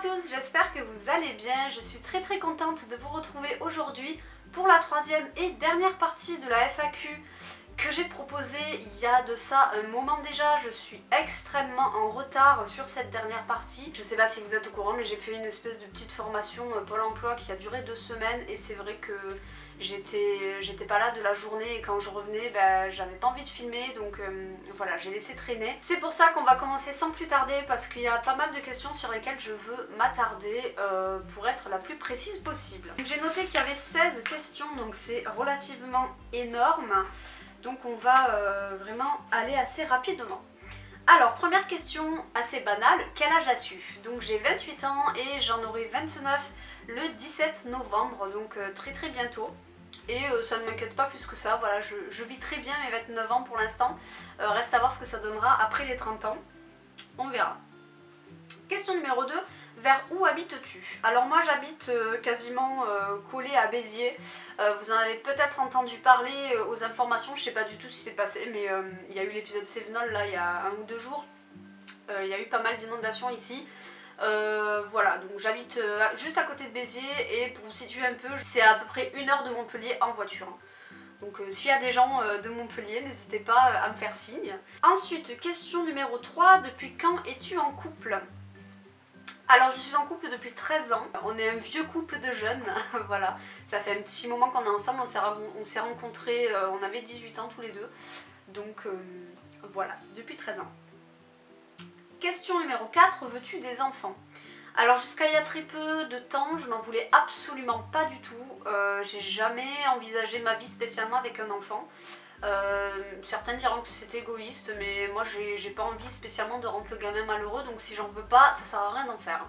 tous, j'espère que vous allez bien. Je suis très contente de vous retrouver aujourd'hui pour la troisième et dernière partie de la FAQ que j'ai proposée il y a de ça un moment déjà. Je suis extrêmement en retard sur cette dernière partie. Je sais pas si vous êtes au courant, mais j'ai fait une espèce de petite formation Pôle emploi qui a duré 2 semaines et c'est vrai que j'étais pas là de la journée et quand je revenais j'avais pas envie de filmer, donc voilà, j'ai laissé traîner. C'est pour ça qu'on va commencer sans plus tarder parce qu'il y a pas mal de questions sur lesquelles je veux m'attarder pour être la plus précise possible. J'ai noté qu'il y avait 16 questions, donc c'est relativement énorme, donc on va vraiment aller assez rapidement. Alors, première question assez banale, quel âge as-tu? Donc j'ai 28 ans et j'en aurai 29 le 17 novembre, donc très bientôt. Et ça ne m'inquiète pas plus que ça, voilà, je vis très bien mes 29 ans pour l'instant. Reste à voir ce que ça donnera après les 30 ans, on verra. Question numéro 2, vers où habites-tu? Alors moi j'habite quasiment collée à Béziers. Vous en avez peut-être entendu parler aux informations, je sais pas du tout si c'est passé, mais il y a eu l'épisode Sévenol là il y a 1 ou 2 jours. Il y a eu pas mal d'inondations ici. Voilà, donc j'habite juste à côté de Béziers et pour vous situer un peu, c'est à peu près 1 heure de Montpellier en voiture. Donc s'il y a des gens de Montpellier, n'hésitez pas à me faire signe. Ensuite, question numéro 3, depuis quand es-tu en couple? Alors je suis en couple depuis 13 ans, on est un vieux couple de jeunes, voilà, ça fait un petit moment qu'on est ensemble, on s'est rencontrés, on avait 18 ans tous les deux, donc voilà, depuis 13 ans. Question numéro 4, veux-tu des enfants? Alors jusqu'à il y a très peu de temps, je n'en voulais absolument pas du tout. J'ai jamais envisagé ma vie spécialement avec un enfant. Certains diront que c'est égoïste, mais moi j'ai pas envie spécialement de rendre le gamin malheureux, donc si j'en veux pas, ça sert à rien d'en faire.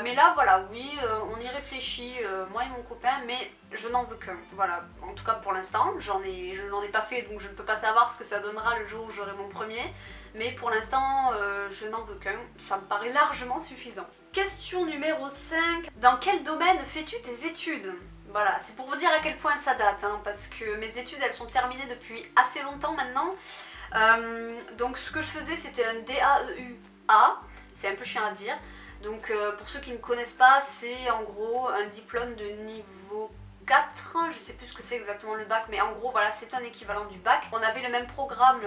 Mais là voilà, oui, on y réfléchit, moi et mon copain, mais je n'en veux qu'un. Voilà, en tout cas pour l'instant, je n'en ai pas fait, donc je ne peux pas savoir ce que ça donnera le jour où j'aurai mon premier. Mais pour l'instant, je n'en veux qu'un, ça me paraît largement suffisant. Question numéro 5, dans quel domaine fais-tu tes études? Voilà, c'est pour vous dire à quel point ça date, hein, parce que mes études elles sont terminées depuis assez longtemps maintenant. Donc ce que je faisais c'était un DAEU-A, c'est un peu chiant à dire. Donc pour ceux qui ne connaissent pas, c'est en gros un diplôme de niveau 4, je sais plus ce que c'est exactement le bac, mais en gros voilà, c'est un équivalent du bac. On avait le même programme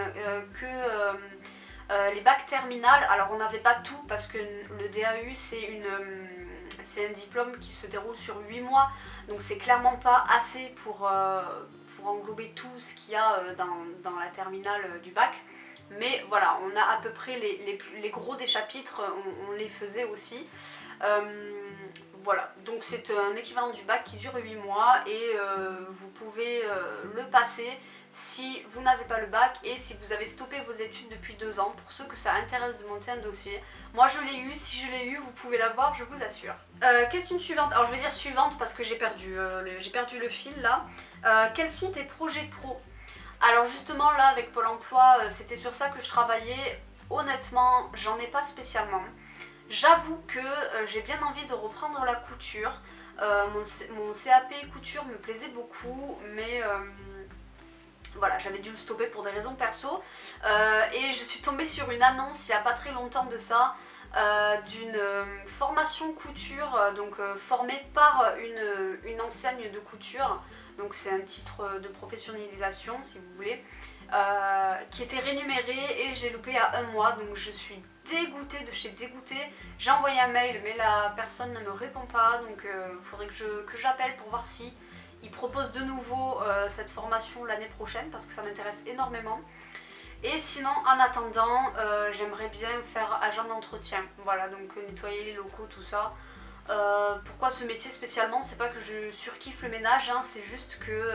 que les bacs terminales. Alors on n'avait pas tout parce que le DAU c'est un diplôme qui se déroule sur 8 mois, donc c'est clairement pas assez pour englober tout ce qu'il y a dans la terminale du bac. Mais voilà, on a à peu près les gros des chapitres, on les faisait aussi. Voilà, donc c'est un équivalent du bac qui dure 8 mois et vous pouvez le passer si vous n'avez pas le bac et si vous avez stoppé vos études depuis 2 ans, pour ceux que ça intéresse de monter un dossier. Moi je l'ai eu, si je l'ai eu, vous pouvez l'avoir, je vous assure. Question suivante, alors je vais dire suivante parce que j'ai perdu le fil là. Quels sont tes projets pro? Alors justement là avec Pôle emploi, c'était sur ça que je travaillais. Honnêtement, j'en ai pas spécialement. J'avoue que j'ai bien envie de reprendre la couture. Mon CAP couture me plaisait beaucoup, mais voilà, j'avais dû le stopper pour des raisons perso. Et je suis tombée sur une annonce il n'y a pas très longtemps de ça, d'une formation couture, donc formée par une enseigne de couture. Donc c'est un titre de professionnalisation si vous voulez, qui était rémunéré et je l'ai loupé à 1 mois, donc je suis dégoûtée de chez dégoûtée. J'ai envoyé un mail mais la personne ne me répond pas, donc il faudrait que j'appelle pour voir si il propose de nouveau cette formation l'année prochaine parce que ça m'intéresse énormément. Et sinon en attendant j'aimerais bien faire agent d'entretien, voilà, donc nettoyer les locaux, tout ça. Pourquoi ce métier spécialement? C'est pas que je surkiffe le ménage, hein, c'est juste que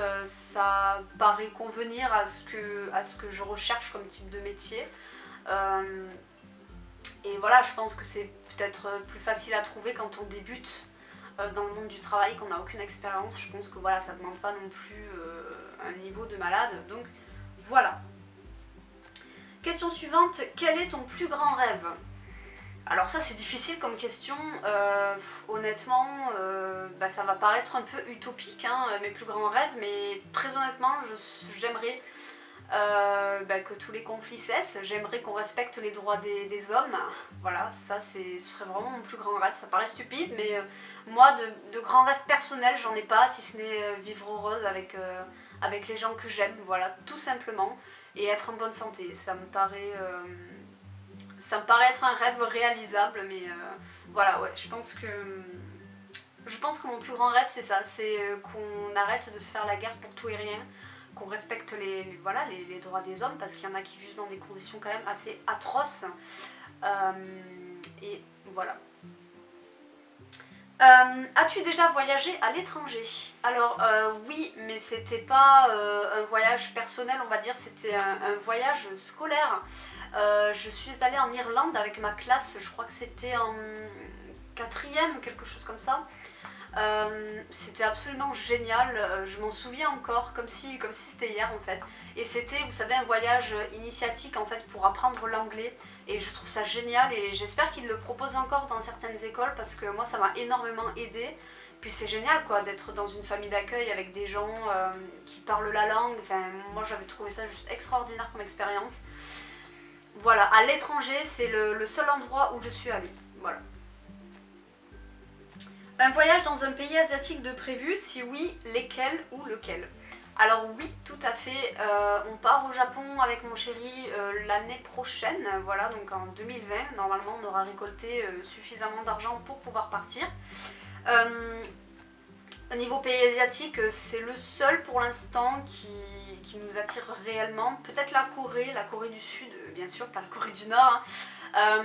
ça paraît convenir à ce que je recherche comme type de métier. Et voilà, je pense que c'est peut-être plus facile à trouver quand on débute dans le monde du travail, qu'on n'a aucune expérience. Je pense que voilà, ça demande pas non plus un niveau de malade, donc voilà. Question suivante, quel est ton plus grand rêve? Alors ça c'est difficile comme question, honnêtement ça va paraître un peu utopique, hein, mes plus grands rêves, mais très honnêtement j'aimerais que tous les conflits cessent. J'aimerais qu'on respecte les droits des hommes. Voilà, ça ce serait vraiment mon plus grand rêve. Ça paraît stupide, mais moi de grands rêves personnels j'en ai pas, si ce n'est vivre heureuse avec les gens que j'aime, voilà, tout simplement, et être en bonne santé. Ça me paraît être un rêve réalisable, mais voilà, ouais, je pense que mon plus grand rêve c'est ça, c'est qu'on arrête de se faire la guerre pour tout et rien, qu'on respecte les droits des hommes, parce qu'il y en a qui vivent dans des conditions quand même assez atroces. Et voilà. As-tu déjà voyagé à l'étranger? Alors oui, mais c'était pas un voyage personnel, on va dire, c'était un voyage scolaire. Je suis allée en Irlande avec ma classe, je crois que c'était en 4e ou quelque chose comme ça. C'était absolument génial, je m'en souviens encore comme si c'était hier en fait. Et c'était, vous savez, un voyage initiatique en fait pour apprendre l'anglais, et je trouve ça génial, et j'espère qu'ils le proposent encore dans certaines écoles, parce que moi ça m'a énormément aidé. Puis c'est génial quoi d'être dans une famille d'accueil avec des gens qui parlent la langue. Enfin, moi j'avais trouvé ça juste extraordinaire comme expérience. Voilà, à l'étranger c'est le seul endroit où je suis allée, voilà. Un voyage dans un pays asiatique de prévu? Si oui, lesquels ou lequel? Alors oui, tout à fait, on part au Japon avec mon chéri l'année prochaine, voilà, donc en 2020, normalement on aura récolté suffisamment d'argent pour pouvoir partir. Au niveau pays asiatique, c'est le seul pour l'instant qui nous attire réellement, peut-être la Corée du Sud, bien sûr, pas la Corée du Nord, hein.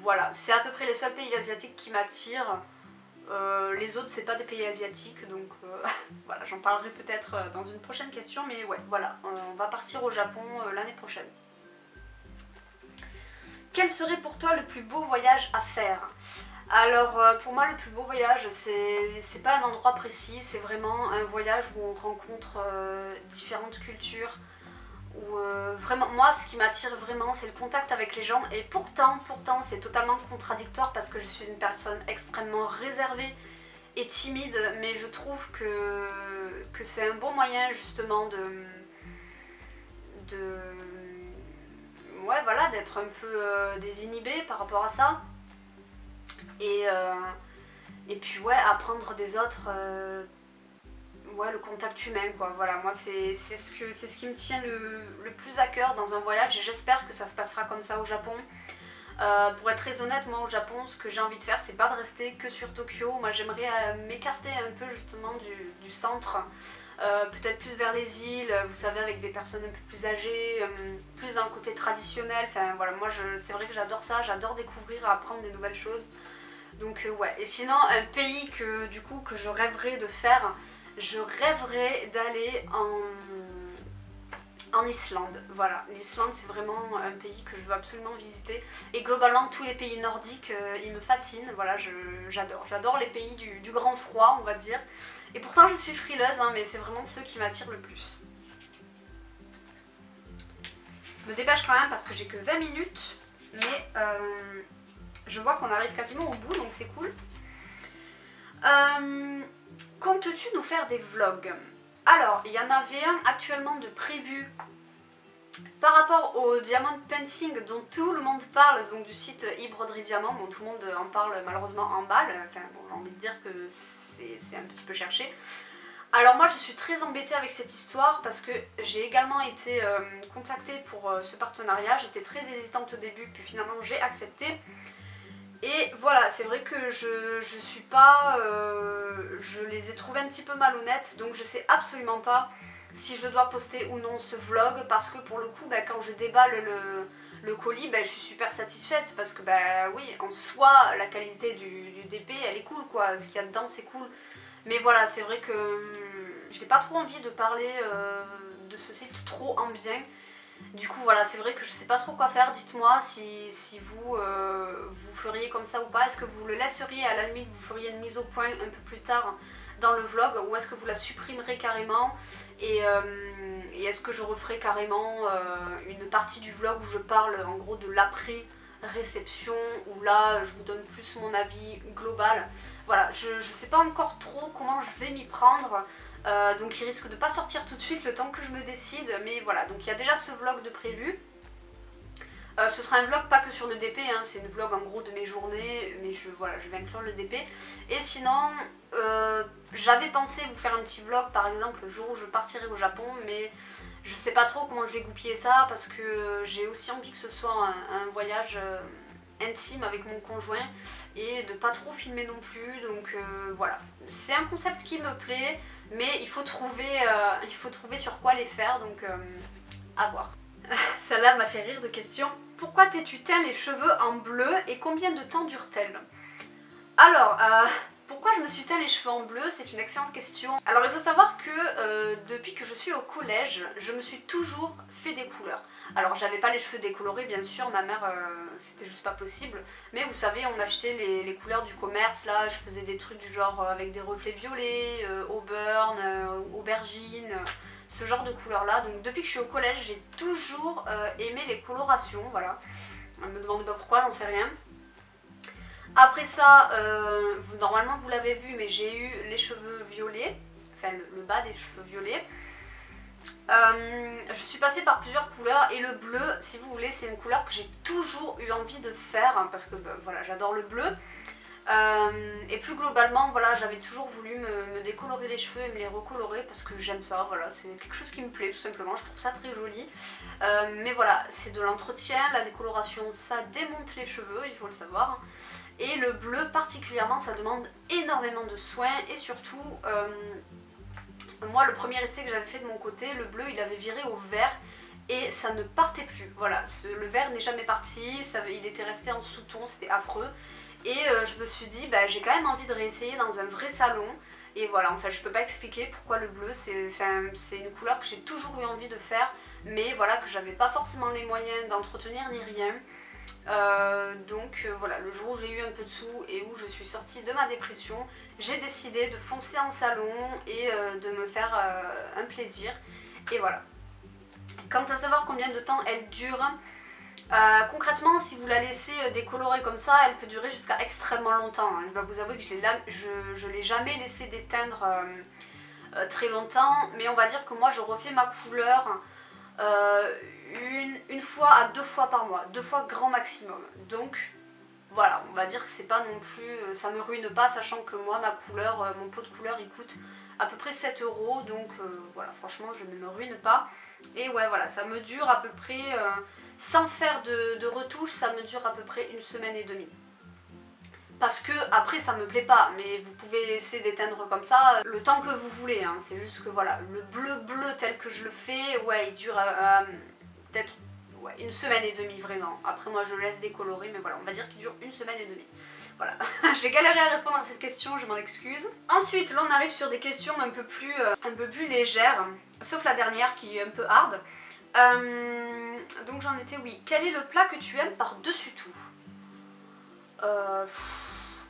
Voilà, c'est à peu près les seuls pays asiatiques qui m'attirent. Les autres c'est pas des pays asiatiques, donc voilà, j'en parlerai peut-être dans une prochaine question, mais ouais, voilà, on va partir au Japon l'année prochaine. Quel serait pour toi le plus beau voyage à faire? Alors pour moi le plus beau voyage c'est pas un endroit précis, c'est vraiment un voyage où on rencontre différentes cultures, où vraiment moi ce qui m'attire vraiment c'est le contact avec les gens, et pourtant c'est totalement contradictoire parce que je suis une personne extrêmement réservée et timide, mais je trouve que c'est un bon moyen justement ouais, voilà, d'être un peu désinhibé par rapport à ça, et puis ouais, apprendre des autres, ouais, le contact humain quoi, voilà, moi c'est ce qui me tient le plus à cœur dans un voyage, et j'espère que ça se passera comme ça au Japon. Pour être très honnête, moi au Japon ce que j'ai envie de faire c'est pas de rester que sur Tokyo, moi j'aimerais m'écarter un peu justement du centre, peut-être plus vers les îles, vous savez, avec des personnes un peu plus âgées, plus dans le côté traditionnel, enfin voilà, moi c'est vrai que j'adore ça, j'adore découvrir, apprendre des nouvelles choses, donc ouais. Et sinon un pays que du coup que je rêverais de faire, je rêverais d'aller en Islande, voilà. L'Islande c'est vraiment un pays que je veux absolument visiter, et globalement tous les pays nordiques ils me fascinent, voilà, j'adore les pays du grand froid on va dire, et pourtant je suis frileuse hein, mais c'est vraiment ceux qui m'attirent le plus. Je me dépêche quand même parce que j'ai que 20 minutes, mais je vois qu'on arrive quasiment au bout, donc c'est cool. Comptes-tu nous faire des vlogs? Alors, il y en avait un actuellement de prévu par rapport au diamond painting dont tout le monde parle, donc du site e-broderie diamant, bon, tout le monde en parle malheureusement en balle, enfin bon, j'ai envie de dire que c'est un petit peu cherché. Alors moi je suis très embêtée avec cette histoire parce que j'ai également été contactée pour ce partenariat, j'étais très hésitante au début, puis finalement j'ai accepté. Et voilà, c'est vrai que je suis pas... je les ai trouvés un petit peu malhonnêtes, donc je sais absolument pas si je dois poster ou non ce vlog, parce que pour le coup, bah, quand je déballe le colis, bah, je suis super satisfaite, parce que bah oui, en soi, la qualité du DP, elle est cool quoi, ce qu'il y a dedans c'est cool. Mais voilà, c'est vrai que je n'ai pas trop envie de parler de ce site trop en bien. Du coup voilà, c'est vrai que je sais pas trop quoi faire, dites-moi si vous, vous feriez comme ça ou pas, est-ce que vous le laisseriez, à la limite vous feriez une mise au point un peu plus tard dans le vlog, ou est-ce que vous la supprimerez carrément, et est-ce que je referai carrément une partie du vlog où je parle en gros de l'après réception, où là je vous donne plus mon avis global. Voilà, je sais pas encore trop comment je vais m'y prendre. Donc il risque de pas sortir tout de suite le temps que je me décide, mais voilà, donc il y a déjà ce vlog de prévu. Ce sera un vlog pas que sur le DP, hein, c'est une vlog en gros de mes journées, mais voilà, je vais inclure le DP. Et sinon, j'avais pensé vous faire un petit vlog par exemple le jour où je partirai au Japon, mais je sais pas trop comment je vais goupiller ça parce que j'ai aussi envie que ce soit un voyage intime avec mon conjoint et de pas trop filmer non plus, donc voilà. C'est un concept qui me plaît, mais il faut trouver sur quoi les faire, donc à voir. Celle-là m'a fait rire de question. Pourquoi t'es-tu teint les cheveux en bleu et combien de temps dure-t-elle? Alors, pourquoi je me suis teint les cheveux en bleu? C'est une excellente question. Alors il faut savoir que depuis que je suis au collège, je me suis toujours fait des couleurs. Alors j'avais pas les cheveux décolorés bien sûr, ma mère c'était juste pas possible. Mais vous savez, on achetait les couleurs du commerce, là je faisais des trucs du genre avec des reflets violets, auburn, aubergine, ce genre de couleurs là. Donc depuis que je suis au collège, j'ai toujours aimé les colorations, voilà. Ne me demandez pas pourquoi, j'en sais rien. Après ça, normalement vous l'avez vu, mais j'ai eu les cheveux violets, enfin le bas des cheveux violets. Je suis passée par plusieurs couleurs et le bleu, si vous voulez, c'est une couleur que j'ai toujours eu envie de faire hein, parce que voilà, j'adore le bleu. Et plus globalement, voilà, j'avais toujours voulu me décolorer les cheveux et me les recolorer parce que j'aime ça, voilà, c'est quelque chose qui me plaît tout simplement, je trouve ça très joli. Mais voilà, c'est de l'entretien, la décoloration, ça démonte les cheveux, il faut le savoir. Et le bleu particulièrement, ça demande énormément de soins et surtout, moi le premier essai que j'avais fait de mon côté, le bleu il avait viré au vert et ça ne partait plus. Voilà, le vert n'est jamais parti, il était resté en sous-ton, c'était affreux. Et je me suis dit, j'ai quand même envie de réessayer dans un vrai salon. Et voilà, en fait, je peux pas expliquer pourquoi le bleu, c'est une couleur que j'ai toujours eu envie de faire, mais voilà, que j'avais pas forcément les moyens d'entretenir ni rien. Donc voilà, le jour où j'ai eu un peu de sous et où je suis sortie de ma dépression, j'ai décidé de foncer en salon et de me faire un plaisir. Et voilà. Quant à savoir combien de temps elle dure, concrètement, si vous la laissez décolorer comme ça, elle peut durer jusqu'à extrêmement longtemps. Hein. Je dois vous avouer que je l'ai jamais laissé déteindre très longtemps, mais on va dire que moi je refais ma couleur une fois à 2 fois par mois, 2 fois grand maximum. Donc voilà, on va dire que c'est pas non plus, ça me ruine pas, sachant que moi ma couleur, mon pot de couleur il coûte à peu près 7 €, donc voilà, franchement je ne me ruine pas. Et ouais voilà, ça me dure à peu près, sans faire de retouches, ça me dure à peu près 1 semaine et demie. Parce que après ça me plaît pas, mais vous pouvez essayer d'éteindre comme ça le temps que vous voulez, hein. C'est juste que voilà, le bleu tel que je le fais, ouais il dure peut-être 1 semaine et demie vraiment. Après moi je le laisse décolorer, mais voilà, on va dire qu'il dure 1 semaine et demie. Voilà, j'ai galéré à répondre à cette question, je m'en excuse. Ensuite, là on arrive sur des questions un peu plus légères, sauf la dernière qui est un peu hard. Donc j'en étais, oui. Quel est le plat que tu aimes par-dessus tout?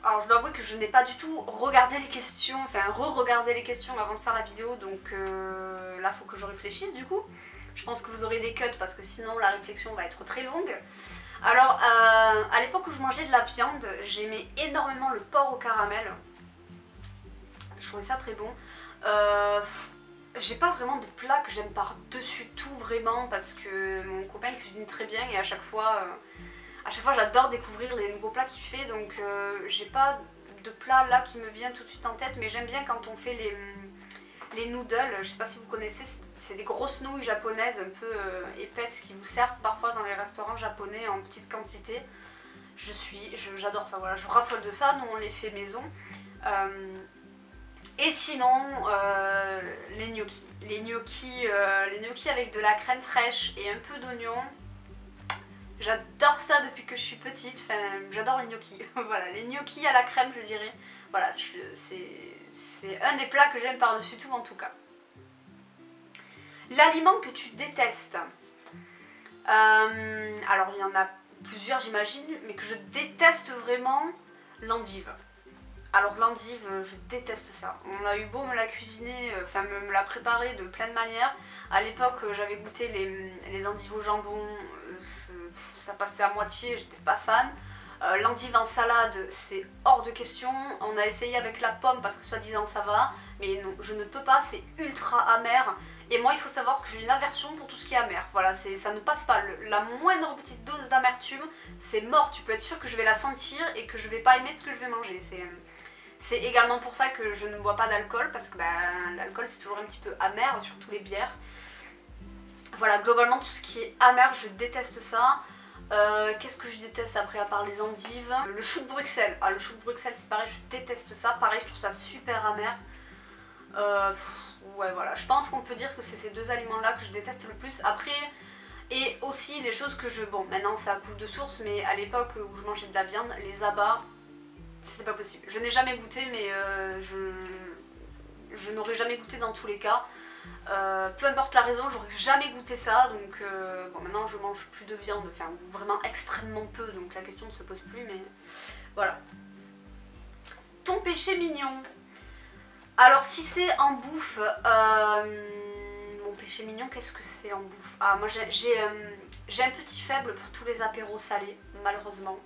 Alors je dois avouer que je n'ai pas du tout regardé les questions, enfin re-regardé les questions avant de faire la vidéo, donc là faut que je réfléchisse du coup. Je pense que vous aurez des cuts parce que sinon la réflexion va être très longue. Alors à l'époque où je mangeais de la viande, j'aimais énormément le porc au caramel. Je trouvais ça très bon. J'ai pas vraiment de plat que j'aime par-dessus tout vraiment parce que mon copain cuisine très bien et à chaque fois j'adore découvrir les nouveaux plats qu'il fait, donc j'ai pas de plat là qui me vient tout de suite en tête, mais j'aime bien quand on fait les noodles, je sais pas si vous connaissez, c'est des grosses nouilles japonaises un peu épaisses qui vous servent parfois dans les restaurants japonais en petite quantité. J'adore ça, voilà, je raffole de ça, nous on les fait maison. Et sinon, les gnocchis. Les gnocchis avec de la crème fraîche et un peu d'oignon. J'adore ça depuis que je suis petite, enfin j'adore les gnocchis. Voilà, les gnocchis à la crème je dirais. Voilà, c'est un des plats que j'aime par-dessus tout en tout cas. L'aliment que tu détestes. Alors il y en a plusieurs j'imagine, mais que je déteste vraiment, l'endive. Alors l'endive, je déteste ça. On a eu beau me la cuisiner, enfin me la préparer de plein de manières. À l'époque, j'avais goûté les endives au jambon, ça passait à moitié, j'étais pas fan. L'endive en salade, c'est hors de question. On a essayé avec la pomme parce que soi-disant ça va, mais non, je ne peux pas, c'est ultra amer. Et moi, il faut savoir que j'ai une aversion pour tout ce qui est amer. Voilà, ça ne passe pas. La moindre petite dose d'amertume, c'est mort. Tu peux être sûr que je vais la sentir et que je vais pas aimer ce que je vais manger. C'est également pour ça que je ne bois pas d'alcool, parce que l'alcool c'est toujours un petit peu amer, surtout les bières. Voilà, globalement tout ce qui est amer, je déteste ça. Qu'est-ce que je déteste après à part les endives? Le chou de Bruxelles. Ah, le chou de Bruxelles c'est pareil, je déteste ça. Pareil, je trouve ça super amer. Ouais, voilà, je pense qu'on peut dire que c'est ces deux aliments là que je déteste le plus. Après, et aussi les choses que je... Bon, maintenant ça coule de source, mais à l'époque où je mangeais de la viande, les abats, c'était pas possible. Je n'ai jamais goûté, mais je n'aurais jamais goûté dans tous les cas. Peu importe la raison, j'aurais jamais goûté ça, donc bon, maintenant je mange plus de viande, enfin vraiment extrêmement peu, donc la question ne se pose plus, mais voilà. Ton péché mignon. Alors si c'est en bouffe, mon péché mignon, qu'est-ce que c'est en bouffe? Ah, moi j'ai un petit faible pour tous les apéros salés, malheureusement.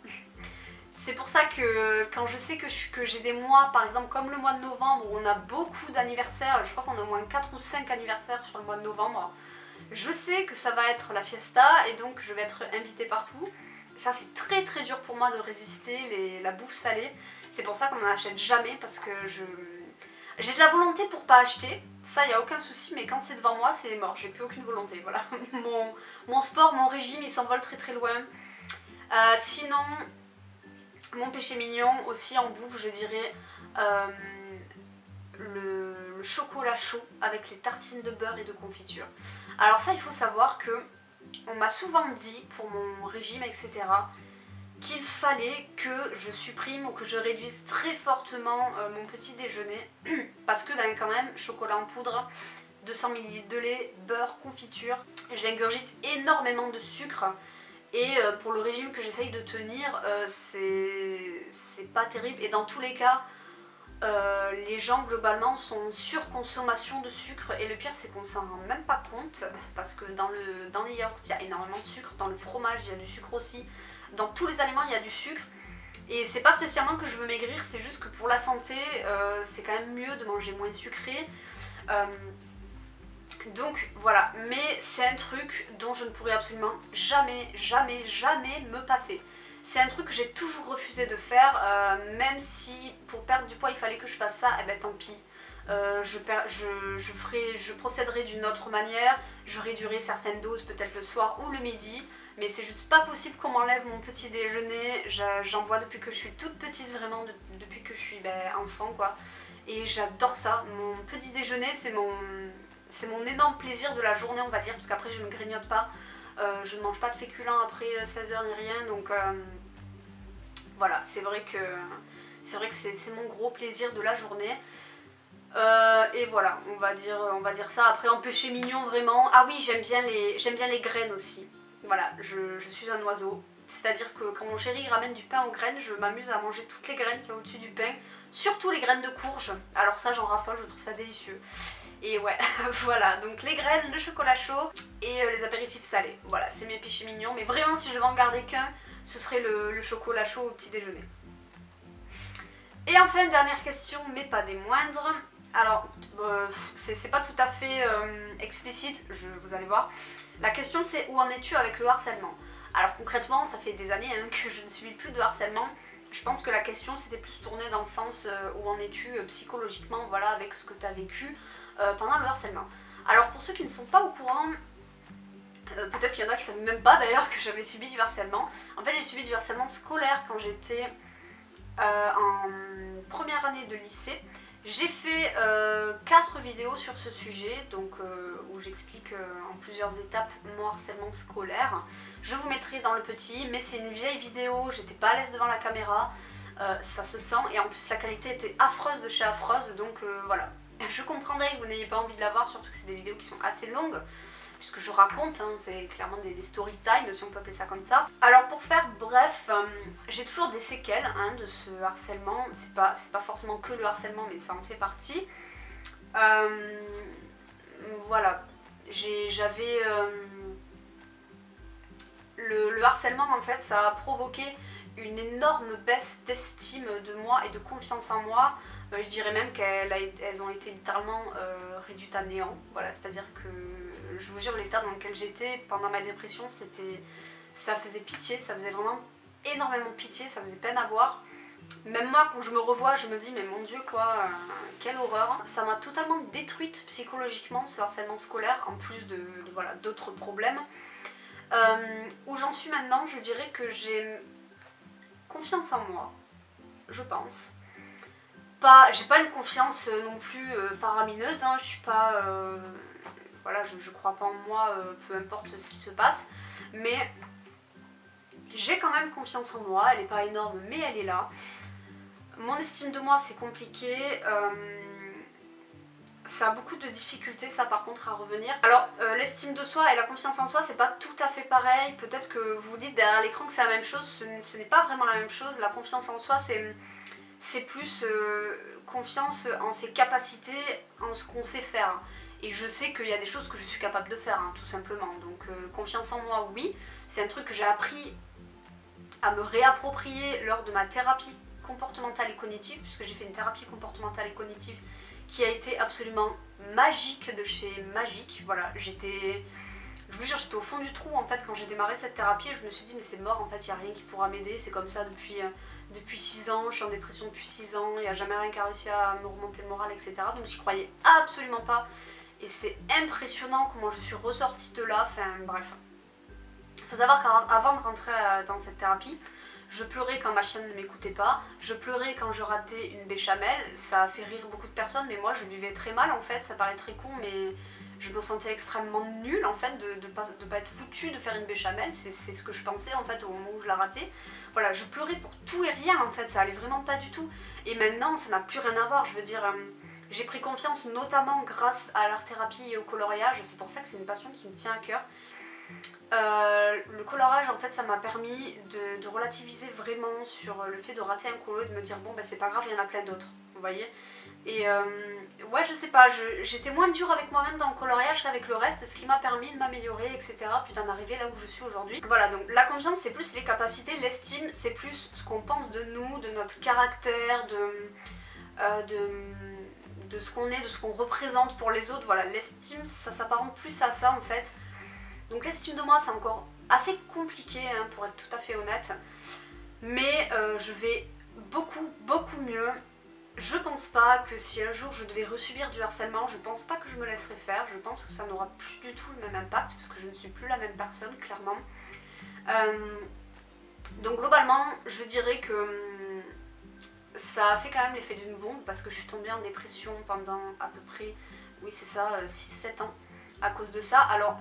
C'est pour ça que quand je sais que j'ai des mois, par exemple comme le mois de novembre, où on a beaucoup d'anniversaires, je crois qu'on a au moins 4 ou 5 anniversaires sur le mois de novembre, je sais que ça va être la fiesta et donc je vais être invitée partout. Ça c'est très très dur pour moi de résister la bouffe salée. C'est pour ça qu'on n'en achète jamais, parce que j'ai de la volonté pour pas acheter, ça il n'y a aucun souci, mais quand c'est devant moi c'est mort, j'ai plus aucune volonté, voilà. Mon sport, mon régime il s'envole très très loin. Sinon... Mon péché mignon aussi en bouffe, je dirais le chocolat chaud avec les tartines de beurre et de confiture. Alors ça, il faut savoir que on m'a souvent dit pour mon régime, etc., qu'il fallait que je supprime ou que je réduise très fortement mon petit déjeuner parce que quand même, chocolat en poudre, 200 ml de lait, beurre, confiture, j'ingurgite énormément de sucre. Et pour le régime que j'essaye de tenir, c'est pas terrible. Et dans tous les cas, les gens globalement sont en surconsommation de sucre. Et le pire c'est qu'on s'en rend même pas compte. Parce que dans les yaourts il y a énormément de sucre. Dans le fromage il y a du sucre aussi. Dans tous les aliments il y a du sucre. Et c'est pas spécialement que je veux maigrir, c'est juste que pour la santé, c'est quand même mieux de manger moins sucré. Donc voilà, mais c'est un truc dont je ne pourrais absolument jamais, jamais, jamais me passer. C'est un truc que j'ai toujours refusé de faire, même si pour perdre du poids il fallait que je fasse ça, et ben tant pis. Je procéderai d'une autre manière, je réduirai certaines doses peut-être le soir ou le midi, mais c'est juste pas possible qu'on m'enlève mon petit déjeuner. J'en bois depuis que je suis toute petite, vraiment depuis que je suis enfant quoi. Et j'adore ça, mon petit déjeuner c'est mon énorme plaisir de la journée on va dire, parce qu'après je ne grignote pas, je ne mange pas de féculents après 16h ni rien, donc voilà, c'est vrai que c'est mon gros plaisir de la journée. Et voilà, on va dire ça. Après en péché mignon vraiment, ah oui j'aime bien les graines aussi. Voilà, je suis un oiseau, c'est à dire que quand mon chéri ramène du pain aux graines, je m'amuse à manger toutes les graines qu'il y a au-dessus du pain, surtout les graines de courge, alors ça j'en raffole, je trouve ça délicieux. Et ouais, voilà, donc les graines, le chocolat chaud et les apéritifs salés. Voilà, c'est mes péchés mignons, mais vraiment si je devais en garder qu'un, ce serait le chocolat chaud au petit déjeuner. Et enfin, dernière question, mais pas des moindres. Alors, c'est pas tout à fait explicite, vous allez voir. La question c'est où en es-tu avec le harcèlement? Alors concrètement, ça fait des années que je ne subis plus de harcèlement. Je pense que la question c'était plus tournée dans le sens où en es-tu psychologiquement, voilà, avec ce que tu as vécu pendant le harcèlement. Alors pour ceux qui ne sont pas au courant, peut-être qu'il y en a qui ne savent même pas d'ailleurs que j'avais subi du harcèlement. En fait j'ai subi du harcèlement scolaire quand j'étais en première année de lycée. J'ai fait 4 vidéos sur ce sujet, donc où j'explique en plusieurs étapes mon harcèlement scolaire. Je vous mettrai dans le petit, mais c'est une vieille vidéo, j'étais pas à l'aise devant la caméra, ça se sent, et en plus la qualité était affreuse de chez affreuse, donc voilà. Je comprendrais que vous n'ayez pas envie de la voir, surtout que c'est des vidéos qui sont assez longues, puisque je raconte, c'est clairement des story time si on peut appeler ça comme ça. Alors pour faire bref, j'ai toujours des séquelles de ce harcèlement, c'est pas forcément que le harcèlement mais ça en fait partie. Voilà, j'avais le harcèlement en fait ça a provoqué une énorme baisse d'estime de moi et de confiance en moi. Je dirais même qu'elles ont été littéralement réduites à néant. Voilà, c'est-à-dire que je vous jure, l'état dans lequel j'étais pendant ma dépression, ça faisait pitié, ça faisait vraiment énormément pitié, ça faisait peine à voir. Même moi, quand je me revois, je me dis mais mon Dieu quoi, quelle horreur. Ça m'a totalement détruite psychologiquement ce harcèlement scolaire, en plus de voilà, d'autres problèmes. Où j'en suis maintenant, je dirais que j'ai confiance en moi, je pense. J'ai pas une confiance non plus faramineuse, hein, je suis pas... voilà, je crois pas en moi, peu importe ce qui se passe, mais j'ai quand même confiance en moi, elle est pas énorme mais elle est là. Mon estime de moi c'est compliqué, ça a beaucoup de difficultés ça par contre à revenir. Alors l'estime de soi et la confiance en soi c'est pas tout à fait pareil, peut-être que vous vous dites derrière l'écran que c'est la même chose, ce n'est pas vraiment la même chose. La confiance en soi c'est plus confiance en ses capacités, en ce qu'on sait faire. Et je sais qu'il y a des choses que je suis capable de faire, hein, tout simplement. Donc confiance en moi, oui. C'est un truc que j'ai appris à me réapproprier lors de ma thérapie comportementale et cognitive, puisque j'ai fait une thérapie comportementale et cognitive qui a été absolument magique de chez Magique. Voilà, je vous jure, j'étais au fond du trou en fait quand j'ai démarré cette thérapie et je me suis dit mais c'est mort en fait, il n'y a rien qui pourra m'aider, c'est comme ça depuis 6 ans, je suis en dépression depuis 6 ans, il n'y a jamais rien qui a réussi à me remonter le moral, etc. Donc j'y croyais absolument pas et c'est impressionnant comment je suis ressortie de là, enfin bref. Il faut savoir qu'avant de rentrer dans cette thérapie, je pleurais quand ma chienne ne m'écoutait pas, je pleurais quand je ratais une béchamel, ça a fait rire beaucoup de personnes mais moi je vivais très mal en fait, ça paraît très con mais je me sentais extrêmement nulle en fait de pas être foutue de faire une béchamel, c'est ce que je pensais en fait au moment où je la ratais. Voilà, je pleurais pour tout et rien en fait, ça allait vraiment pas du tout. Et maintenant ça n'a plus rien à voir, je veux dire, j'ai pris confiance notamment grâce à l'art thérapie et au coloriage, c'est pour ça que c'est une passion qui me tient à cœur. Le colorage en fait ça m'a permis de relativiser vraiment sur le fait de rater un colo et de me dire bon bah c'est pas grave, il y en a plein d'autres, vous voyez. Et ouais je sais pas, j'étais moins dure avec moi-même dans le coloriage qu'avec le reste, ce qui m'a permis de m'améliorer etc, puis d'en arriver là où je suis aujourd'hui. Voilà, donc la confiance c'est plus les capacités, l'estime c'est plus ce qu'on pense de nous, de notre caractère, de ce qu'on est, de ce qu'on représente pour les autres. Voilà, l'estime ça s'apparente plus à ça en fait. Donc l'estime de moi c'est encore assez compliqué hein, pour être tout à fait honnête, mais je vais beaucoup mieux. Je pense pas que si un jour je devais resubir du harcèlement, je pense pas que je me laisserai faire, je pense que ça n'aura plus du tout le même impact parce que je ne suis plus la même personne clairement. Donc globalement je dirais que ça a fait quand même l'effet d'une bombe parce que je suis tombée en dépression pendant à peu près, oui c'est ça, 6-7 ans. À cause de ça. Alors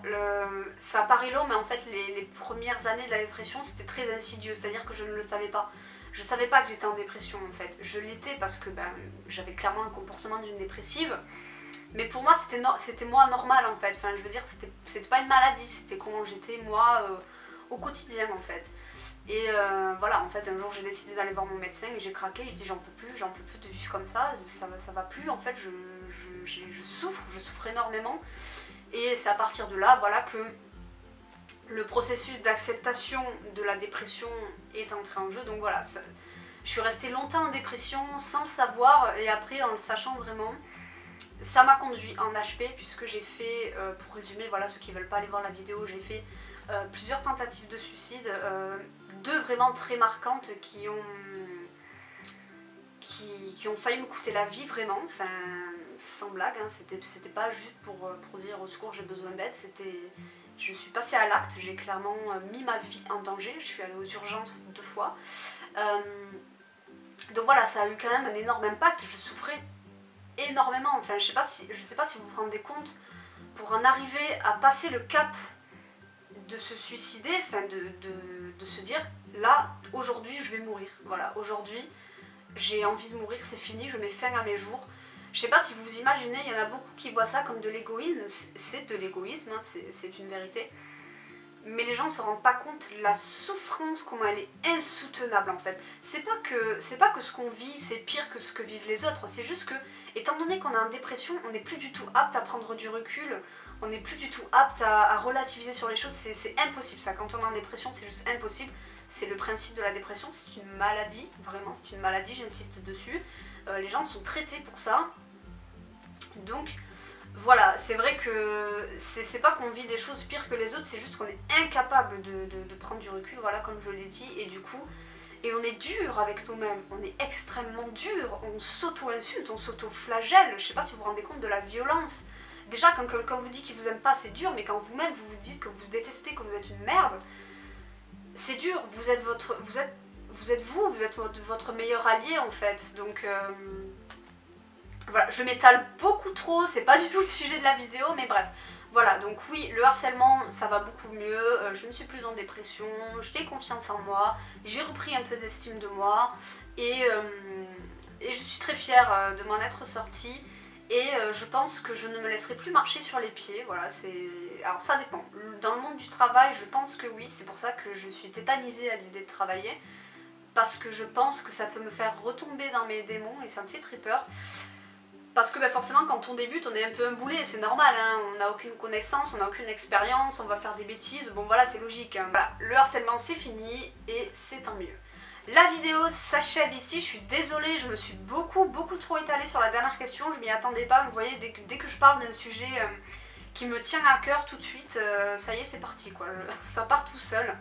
ça paraît long mais en fait les premières années de la dépression c'était très insidieux, c'est-à-dire que je ne le savais pas. Je savais pas que j'étais en dépression en fait. Je l'étais parce que j'avais clairement le comportement d'une dépressive. Mais pour moi c'était moi normal en fait. Enfin je veux dire c'était pas une maladie, c'était comment j'étais moi au quotidien en fait. Et voilà, en fait un jour j'ai décidé d'aller voir mon médecin et j'ai craqué, je dis j'en peux plus de vivre comme ça va plus en fait, je souffre énormément. Et c'est à partir de là, voilà, que le processus d'acceptation de la dépression est entré en jeu. Donc voilà, je suis restée longtemps en dépression sans le savoir et après en le sachant vraiment. Ça m'a conduit en HP puisque j'ai fait, pour résumer, voilà ceux qui ne veulent pas aller voir la vidéo, j'ai fait plusieurs tentatives de suicide, 2 vraiment très marquantes qui ont failli me coûter la vie vraiment, enfin sans blague, hein, c'était pas juste pour dire au secours j'ai besoin d'aide, je suis passée à l'acte, j'ai clairement mis ma vie en danger, je suis allée aux urgences 2 fois. Donc voilà, ça a eu quand même un énorme impact, je souffrais énormément, enfin je sais pas si vous vous rendez compte, pour en arriver à passer le cap de se suicider, enfin de se dire là aujourd'hui je vais mourir, voilà, aujourd'hui j'ai envie de mourir, c'est fini, je mets fin à mes jours. Je sais pas si vous imaginez, il y en a beaucoup qui voient ça comme de l'égoïsme, c'est de l'égoïsme, hein, c'est une vérité. mais les gens ne se rendent pas compte la souffrance, comment elle est insoutenable en fait. C'est pas que ce qu'on vit c'est pire que ce que vivent les autres, c'est juste que étant donné qu'on est en dépression, on n'est plus du tout apte à prendre du recul, on n'est plus du tout apte à relativiser sur les choses, c'est impossible ça, quand on est en dépression c'est juste impossible. C'est le principe de la dépression, c'est une maladie, vraiment c'est une maladie, j'insiste dessus. Les gens sont traités pour ça, donc voilà, c'est vrai que c'est pas qu'on vit des choses pires que les autres, c'est juste qu'on est incapable de prendre du recul, voilà, comme je l'ai dit, et du coup, et on est dur avec nous-mêmes, on est extrêmement dur, on s'auto-insulte, on s'auto-flagelle, je sais pas si vous vous rendez compte de la violence. Déjà, quand quelqu'un vous dit qu'il vous aime pas, c'est dur, mais quand vous-même vous vous dites que vous détestez, que vous êtes une merde, c'est dur, vous êtes votre meilleur allié en fait, donc... Voilà, je m'étale beaucoup trop, c'est pas du tout le sujet de la vidéo, mais bref. Voilà, donc oui, le harcèlement, ça va beaucoup mieux, je ne suis plus en dépression, j'ai confiance en moi, j'ai repris un peu d'estime de moi, et je suis très fière de m'en être sortie, et je pense que je ne me laisserai plus marcher sur les pieds, voilà, c'est... Alors ça dépend, dans le monde du travail, je pense que oui, c'est pour ça que je suis tétanisée à l'idée de travailler, parce que je pense que ça peut me faire retomber dans mes démons, et ça me fait très peur. Parce que bah, forcément quand on débute on est un peu un boulet, c'est normal, hein, on n'a aucune connaissance, on n'a aucune expérience, on va faire des bêtises, bon voilà c'est logique. Hein. Voilà, le harcèlement c'est fini et c'est tant mieux. La vidéo s'achève ici, je suis désolée, je me suis beaucoup trop étalée sur la dernière question, je m'y attendais pas, vous voyez dès que je parle d'un sujet qui me tient à cœur tout de suite, ça y est c'est parti quoi, ça part tout seul.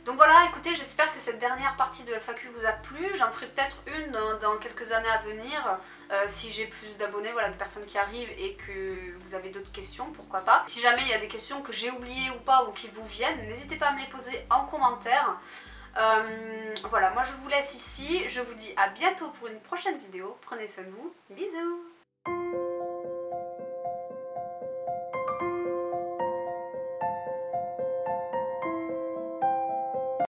Donc voilà, écoutez, j'espère que cette dernière partie de FAQ vous a plu. J'en ferai peut-être une dans quelques années à venir, si j'ai plus d'abonnés, voilà, de personnes qui arrivent et que vous avez d'autres questions, pourquoi pas. Si jamais il y a des questions que j'ai oubliées ou pas ou qui vous viennent, n'hésitez pas à me les poser en commentaire. Voilà, moi je vous laisse ici, je vous dis à bientôt pour une prochaine vidéo. Prenez soin de vous, bisous.